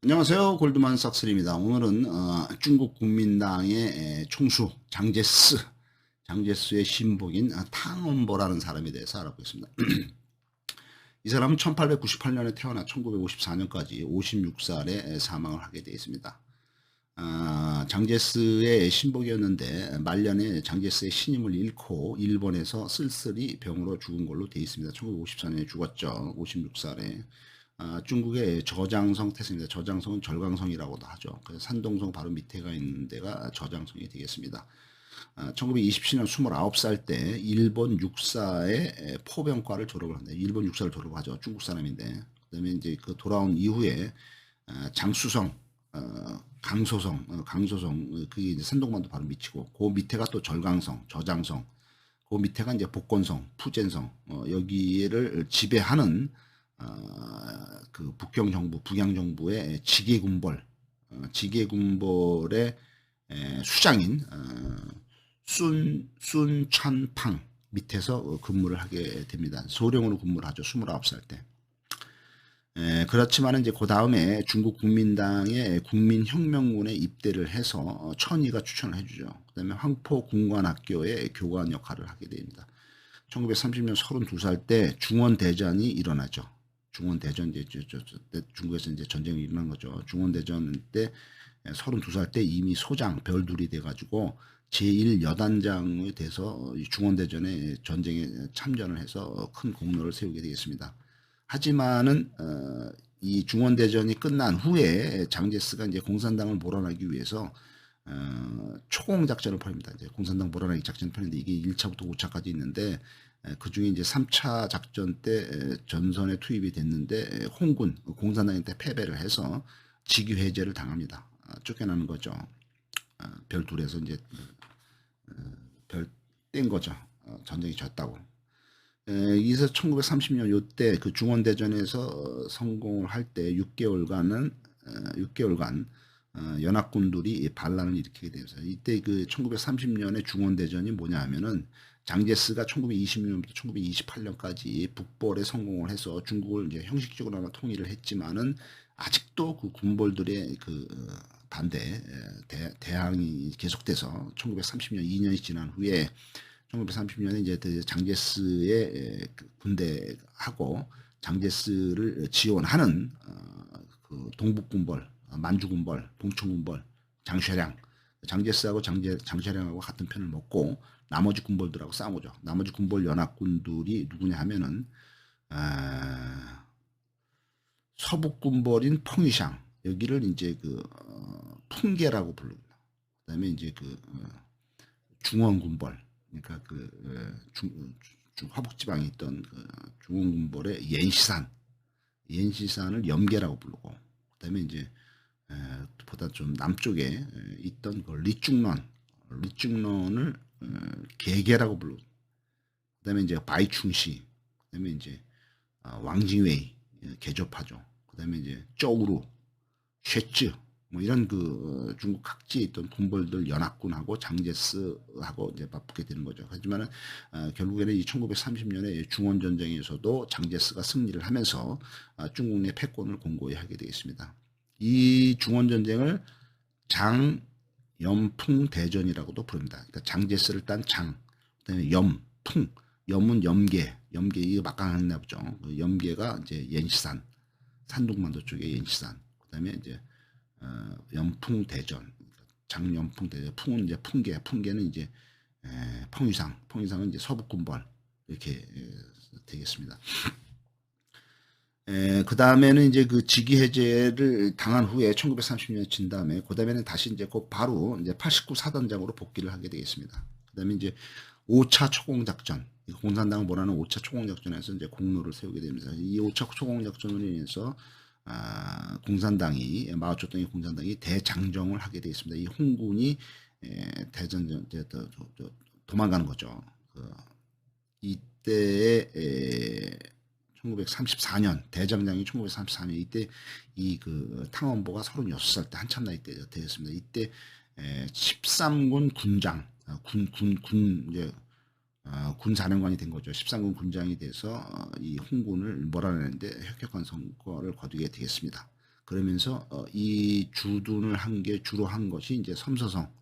안녕하세요. 골드만삭스입니다. 오늘은 중국 국민당의 총수 장제스의 신복인 탕원보라는 사람에 대해서 알아보겠습니다. 이 사람은 1898년에 태어나 1954년까지 56살에 사망을 하게 되어 있습니다. 장제스의 신복이었는데 말년에 장제스의 신임을 잃고 일본에서 쓸쓸히 병으로 죽은 걸로 되어 있습니다. 1954년에 죽었죠. 56살에. 중국의 저장성 태세입니다. 저장성은 절강성이라고도 하죠. 그래서 산동성 바로 밑에가 있는 데가 저장성이 되겠습니다. 1927년 29살 때 일본 육사의 포병과를 졸업을 합니다. 일본 육사를 졸업하죠. 중국 사람인데. 그다음에 이제 그 돌아온 이후에 장수성, 강소성, 그게 이제 산동반도 바로 밑이고, 그 밑에가 또 절강성, 저장성, 그 밑에가 이제 복건성, 푸젠성, 여기를 지배하는 그 북경 정부, 북양 정부의 지계군벌의 수장인 순찬팡 밑에서 근무를 하게 됩니다. 소령으로 근무를 하죠. 29살 때. 그렇지만 이제 그 다음에 중국 국민당의 국민혁명군에 입대를 해서 천이가 추천을 해주죠. 그 다음에 황포 군관학교의 교관 역할을 하게 됩니다. 1930년 32살 때 중원대전이 일어나죠. 중원대전 이제 중국에서 이제 전쟁이 일어난 거죠. 중원대전 때 32살 때 이미 소장 별둘이 돼가지고 제1여단장이 돼서 중원대전에 전쟁에 참전을 해서 큰 공로를 세우게 되겠습니다. 하지만은 이 중원대전이 끝난 후에 장제스가 이제 공산당을 몰아내기 위해서 초공작전을 펼입니다. 이제 공산당 몰아내기 작전을 펼는데 이게 1차부터 5차까지 있는데 그 중에 이제 3차 작전 때 전선에 투입이 됐는데 홍군 공산당한테 패배를 해서 직위 해제를 당합니다. 쫓겨나는 거죠. 별둘에서 이제 별 뗀 거죠. 전쟁이 졌다고. 이서 1930년 요때 그 중원대전에서 성공을 할 때 6개월간 연합군들이 반란을 일으키게 되면서 이때 그 1930년에 중원대전이 뭐냐 하면은 장제스가 1920년부터 1928년까지 북벌에 성공을 해서 중국을 이제 형식적으로나마 통일을 했지만은 아직도 그 군벌들의 그 반대 대항이 계속돼서 1930년 2년이 지난 후에 1930년에 이제 장제스의 군대하고 장제스를 지원하는 그 동북군벌, 만주군벌, 동청군벌, 장쉐량, 장제스하고 장쉐량하고 같은 편을 먹고 나머지 군벌들하고 싸우죠. 나머지 군벌 연합군들이 누구냐 하면은 서북군벌인 펑이샹 여기를 이제 그 풍계라고 부릅니다. 그다음에 이제 그 중원군벌 그러니까 그 화북지방에 있던 그 중원군벌의 옌시산을 염계라고 부르고 그다음에 이제 보다 좀 남쪽에 있던 그 리중런을 개계라고 부르고 그다음에 이제 바이충시 그다음에 이제 왕징웨이 개조파죠. 그다음에 이제 쪼우루 쉐츠 뭐 이런 그 중국 각지에 있던 군벌들 연합군하고 장제스하고 이제 맞붙게 되는 거죠. 하지만은 결국에는 이 1930년에 중원 전쟁에서도 장제스가 승리를 하면서 중국 내 패권을 공고히 하게 되겠습니다. 이 중원 전쟁을 장염풍 대전이라고도 부릅니다. 그러니까 장제스를 딴 장, 그다음에 염풍, 염은 염계 이거 막강했나 보죠. 그 염계가 이제 옌시산, 산둥만도 쪽에 옌시산, 그다음에 이제 연풍대전, 장연풍대전, 풍은 이제 풍계는 이제 펑위상은 이제 서북군벌 이렇게 되겠습니다. 그 다음에는 이제 그 직위 해제를 당한 후에 1930년에 진 다음에 그 다음에는 다시 이제 곧 바로 이제 89 사단장으로 복귀를 하게 되겠습니다. 그 다음에 이제 5차 초공작전, 공산당을 몰아내는 5차 초공작전에서 이제 공로를 세우게 됩니다. 이 5차 초공작전으로 인해서 마오쩌둥의 공산당이 대장정을 하게 되어 있습니다. 이 홍군이 대전전 도망가는 거죠. 이때에 1934년 대장장이 1934년 이때 이 그 탕원보가 36살 때 한참 나이 때 되었습니다. 이때 13군 군장 군 이제 군사령관이 된 거죠. 13군 군장이 돼서 이 홍군을 몰아내는데 혁혁한 성과를 거두게 되겠습니다. 그러면서 이 주둔을 주로 한 것이 이제 섬서성,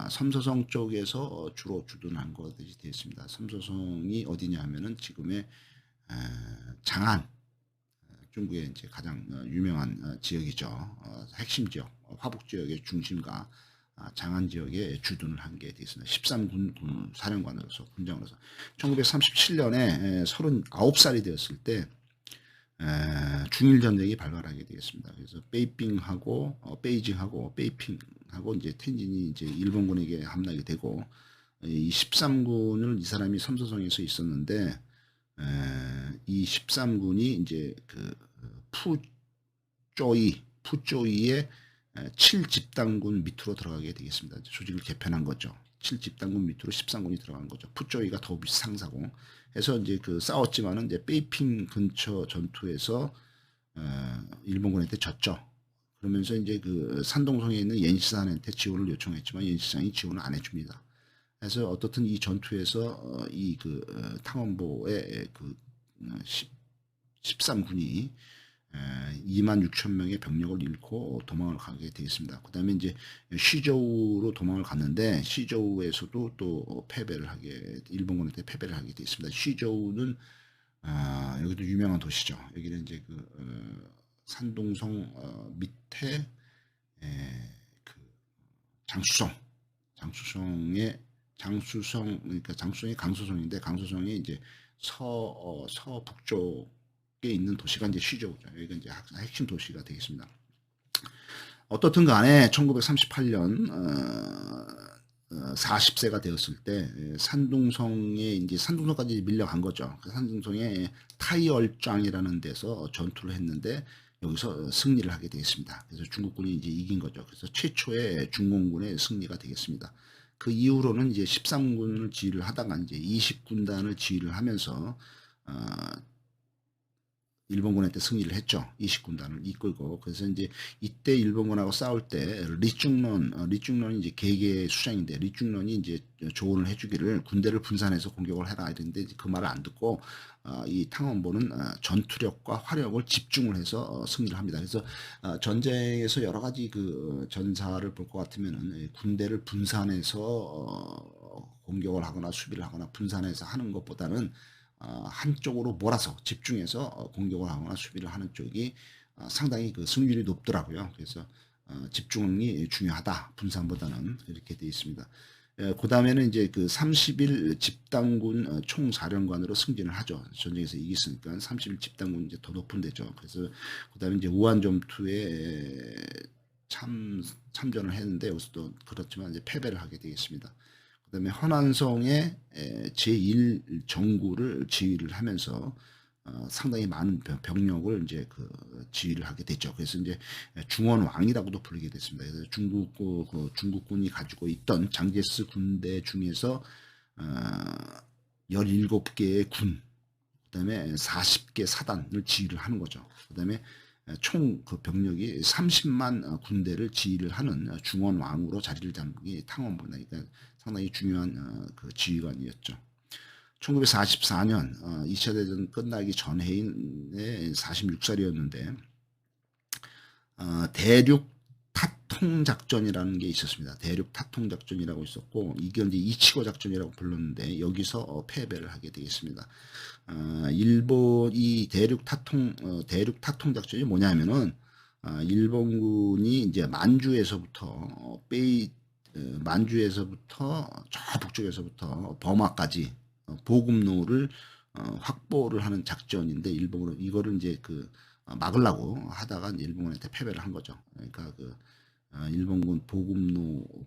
섬서성 쪽에서 주로 주둔한 것이 되었습니다. 섬서성이 어디냐 하면은 지금의 장안, 중국의 이제 가장 유명한 지역이죠. 핵심 지역, 화북 지역의 중심가 장안 지역에 주둔을 한 게 되겠습니다. 13군 사령관으로서 군장으로서 1937년에 39살이 되었을 때 중일 전쟁이 발발하게 되겠습니다. 그래서 베이징하고 베이핑하고 이제 텐진이 이제 일본군에게 함락이 되고 이 13군을 이 사람이 섬서성에서 있었는데 이 13군이 이제 그 푸조이의 7집단군 밑으로 들어가게 되겠습니다. 조직을 개편한 거죠. 7집단군 밑으로 13군이 들어간 거죠. 푸조이가 더 상사고 해서 이제 그 싸웠지만은 이제 베이핑 근처 전투에서 일본군한테 졌죠. 그러면서 이제 그 산동성에 있는 옌시산한테 지원을 요청했지만 옌시산이 지원을 안 해줍니다. 그래서 어떻든 이 전투에서 이 그 탕원보의 그 13군이 2만 6천 명의 병력을 잃고 도망을 가게 되겠습니다. 그 다음에 이제 시저우로 도망을 갔는데 시저우에서도 또 일본군한테 패배를 하게 되겠습니다. 시저우는 여기도 유명한 도시죠. 여기는 이제 그 산동성 밑에 그 그러니까 장수성이 강수성인데 강수성이 이제 서북쪽에 있는 도시가 이제 시저우죠. 여기가 이제 핵심 도시가 되겠습니다. 어떻든 간에 1938년 40세가 되었을 때 산둥성까지 밀려간 거죠. 산둥성의 타이얼장이라는 데서 전투를 했는데 여기서 승리를 하게 되겠습니다. 그래서 중국군이 이제 이긴 거죠. 그래서 최초의 중공군의 승리가 되겠습니다. 그 이후로는 이제 13군을 지휘를 하다가 이제 20군단을 지휘를 하면서 일본군한테 승리를 했죠. 20군단을 이끌고. 그래서 이제 이때 일본군하고 싸울 때 리중런이 이제 개개 수장인데 리중런이 이제 조언을 해주기를 군대를 분산해서 공격을 해라 이랬는데 그 말을 안 듣고 이 탕원보는 전투력과 화력을 집중을 해서 승리를 합니다. 그래서 전쟁에서 여러 가지 그 전사를 볼 것 같으면은 군대를 분산해서 공격을 하거나 수비를 하거나 분산해서 하는 것보다는 한쪽으로 몰아서 집중해서 공격을 하거나 수비를 하는 쪽이 상당히 그 승률이 높더라고요. 그래서 집중이 중요하다. 분산보다는 이렇게 되어 있습니다. 그 다음에는 이제 그 30일 집단군 총사령관으로 승진을 하죠. 전쟁에서 이겼으니까 30일 집단군 이제 더 높은 데죠. 그래서 그 다음에 이제 우한 전투에 참전을 했는데 여기서도 그렇지만 이제 패배를 하게 되겠습니다. 그 다음에 허난성의 제1정구를 지휘를 하면서 상당히 많은 병력을 이제 그 지휘를 하게 됐죠. 그래서 이제 중원왕이라고도 부르게 됐습니다. 그래서 중국군이 가지고 있던 장제스 군대 중에서 17개의 군, 그다음에 40개 사단을 지휘를 하는 거죠. 그다음에 총 그 병력이 30만 군대를 지휘를 하는 중원왕으로 자리를 잡는 게 탕원보니까 상당히 중요한 그 지휘관이었죠. 1944년 2차 대전 끝나기 전 해인에 46살이었는데 대륙 타통작전이라는 게 있었습니다. 대륙 타통작전이라고 있었고 이게 이제 이치고 작전이라고 불렀는데 여기서 패배를 하게 되겠습니다. 일본이 대륙 타통작전이 뭐냐면은 일본군이 이제 만주에서부터 저 북쪽에서부터 버마까지 보급로를 확보를 하는 작전인데 일본은 이거를 이제 그 막으려고 하다가 이제 일본한테 패배를 한 거죠. 그러니까 그 일본군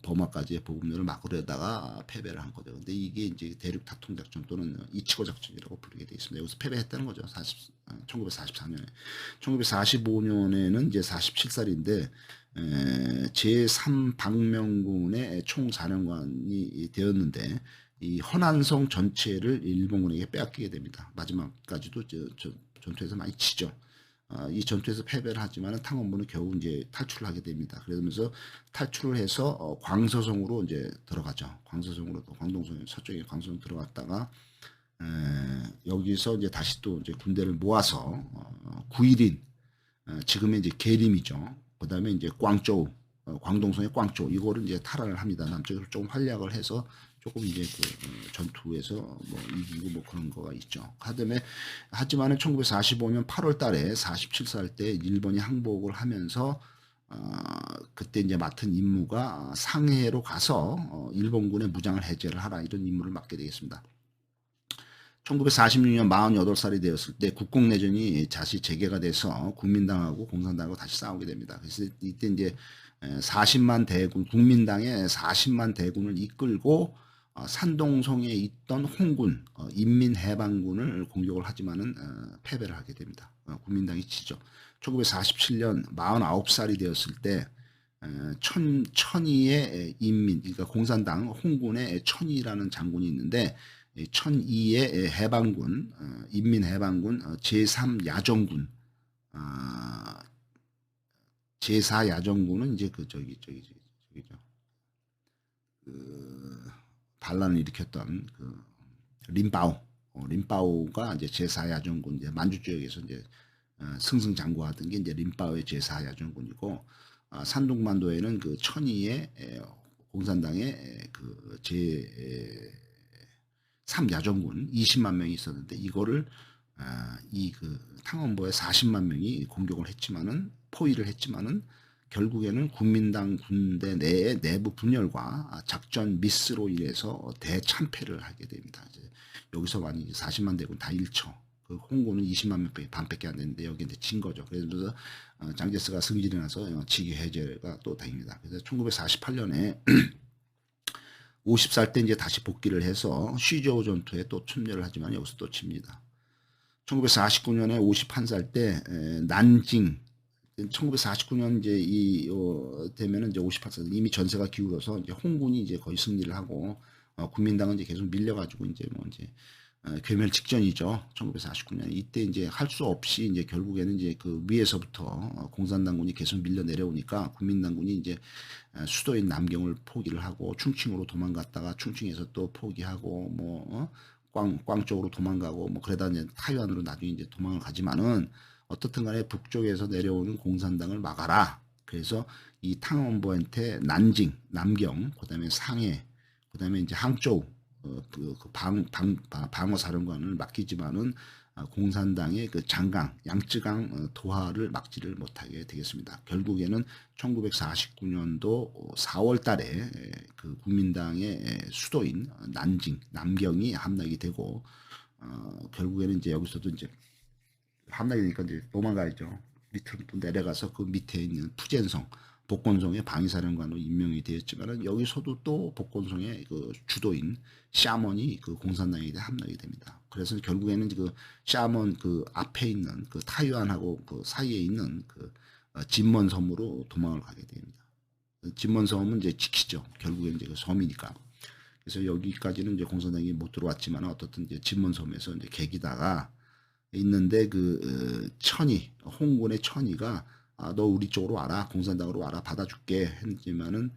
버마까지의 보급로를 막으려다가 패배를 한 거죠. 근데 이게 이제 대륙 타통 작전 또는 이치고 작전이라고 부르게 되어 있습니다. 여기서 패배했다는 거죠. 1944년에. 1945년에는 이제 47살인데 제3방명군의 총사령관이 되었는데 이 허난성 전체를 일본군에게 빼앗기게 됩니다. 마지막까지도 전투에서 많이 치죠. 이 전투에서 패배를 하지만 탕원부는 겨우 이제 탈출을 하게 됩니다. 그러면서 탈출을 해서 광서성으로 이제 들어가죠. 광서성으로 또 광동성 서쪽에 광서성 들어갔다가 여기서 이제 다시 또 이제 군대를 모아서 9일인 지금의 이제 계림이죠. 그다음에 이제 광저우, 광동성의 광저우 이거를 이제 탈환을 합니다. 남쪽에서 조금 활약을 해서 조금 이제 그 전투에서 뭐 이기고 뭐 그런 거가 있죠. 하지만은 1945년 8월 달에 47살 때 일본이 항복을 하면서 그때 이제 맡은 임무가 상해로 가서 일본군의 무장을 해제를 하라 이런 임무를 맡게 되겠습니다. 1946년 48살이 되었을 때 국共내전이 다시 재개가 돼서 국민당하고 공산당하고 다시 싸우게 됩니다. 그래서 이때 이제 40만 대군, 국민당의 40만 대군을 이끌고 산동성에 있던 홍군, 인민해방군을 공격을 하지만은 패배를 하게 됩니다. 국민당이 지죠. 1947년 49살이 되었을 때 천이의 인민, 그러니까 공산당 홍군의 천이라는 장군이 있는데 천이의 해방군, 인민해방군 제3야전군, 제4야전군은 이제 저기죠. 반란을 일으켰던 림바오가 이제 제4야전군, 이제 만주 지역에서 이제 승승장구하던 게 이제 림바오의 제4야전군이고, 산둥반도에는 그 천이의 공산당의 그 제3야전군 20만 명이 있었는데 이거를 이 그 탕원보에 40만 명이 공격을 했지만은 포위를 했지만은 결국에는 국민당 군대 내의 내부 분열과 작전 미스로 인해서 대참패를 하게 됩니다. 이제 여기서 많이 40만 대군 다 잃죠. 그 홍군은 20만 명 반밖에 안 되는데 여기 이제 진 거죠. 그래서 장제스가 승진이 나서 직위 해제가 또 됩니다. 그래서 1948년에 50살 때 이제 다시 복귀를 해서 쉬저우 전투에 또 참여를 하지만 여기서 또 칩니다. 1949년에 51살 때 난징 1949년 이제 되면은 이제 58살 이미 전세가 기울어서 이제 홍군이 이제 거의 승리를 하고 국민당은 이제 계속 밀려가지고 이제 뭐 이제 괴멸 직전이죠. 1949년 이때 이제 할 수 없이 이제 결국에는 이제 그 위에서부터 공산당군이 계속 밀려 내려오니까 국민당군이 이제 수도인 남경을 포기를 하고 충칭으로 도망갔다가 충칭에서 또 포기하고 뭐 꽝 쪽으로 도망가고 뭐 그러다 이제 타이완으로 나중에 이제 도망을 가지만은 어떻든 간에 북쪽에서 내려오는 공산당을 막아라. 그래서 이 탕원보한테 난징, 남경, 그다음에 상해, 그다음에 이제 항저우 방어 사령관을 맡기지만은 공산당의 그 장강, 양쯔강 도하를 막지를 못하게 되겠습니다. 결국에는 1949년도 4월 달에 그 국민당의 수도인 난징, 남경이 함락이 되고 결국에는 이제 여기서도 이제 함락이 되니까 이제 도망가야죠. 밑으로 또 내려가서 그 밑에 있는 푸젠성, 복건성의 방위사령관으로 임명이 되었지만 여기서도 또 복건성의 그 주도인 샤먼이 그 공산당에 대해 함락이 됩니다. 그래서 결국에는 그 샤먼 그 앞에 있는 그 타이완하고 그 사이에 있는 그 진먼섬으로 도망을 가게 됩니다. 진먼섬은 이제 지키죠. 결국에는 이제 그 섬이니까. 그래서 여기까지는 이제 공산당이 못 들어왔지만 어떻든 이제 진먼섬에서 이제 계기다가 있는데 그 천이 홍군의 천이가 너 우리 쪽으로 와라 공산당으로 와라 받아줄게 했지만은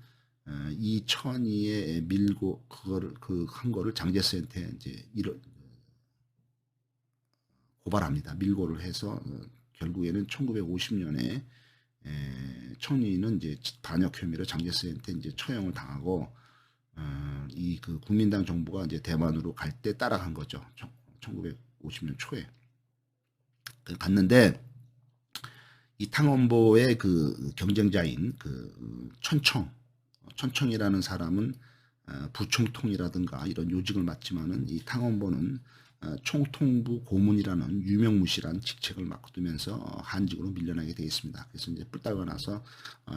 이 천이에 밀고 그거를 그 한 거를 장제스한테 이제 고발합니다. 밀고를 해서 결국에는 1950년에 천이는 이제 반역 혐의로 장제스한테 이제 처형을 당하고 이 그 국민당 정부가 이제 대만으로 갈 때 따라간 거죠. 1950년 초에. 갔는데 이 탕원보의 그 경쟁자인 그 천청이라는 사람은 부총통이라든가 이런 요직을 맡지만은 이 탕원보는 총통부 고문이라는 유명무실한 직책을 맡두면서 한직으로 밀려나게 되어 있습니다. 그래서 이제 뿔따가 나서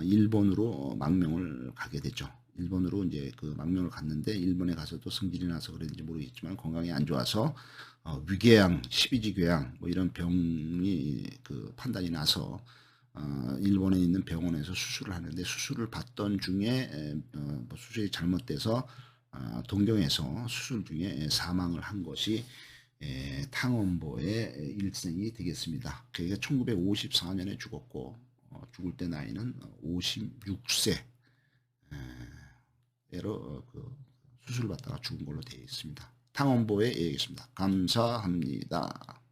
일본으로 망명을 가게 되죠. 일본으로 이제 그 망명을 갔는데 일본에 가서도 승진이 나서 그랬는지 모르겠지만 건강이 안 좋아서 위궤양, 12지 궤양 뭐 이런 병이 그 판단이 나서 일본에 있는 병원에서 수술을 하는데 수술을 받던 중에 뭐 수술이 잘못돼서 동경에서 수술 중에 사망을 한 것이 탕원보의 일생이 되겠습니다. 그가 1954년에 죽었고 죽을 때 나이는 56세 에로 그 수술을 받다가 죽은 걸로 되어 있습니다. 탕원보의 얘기였습니다. 감사합니다.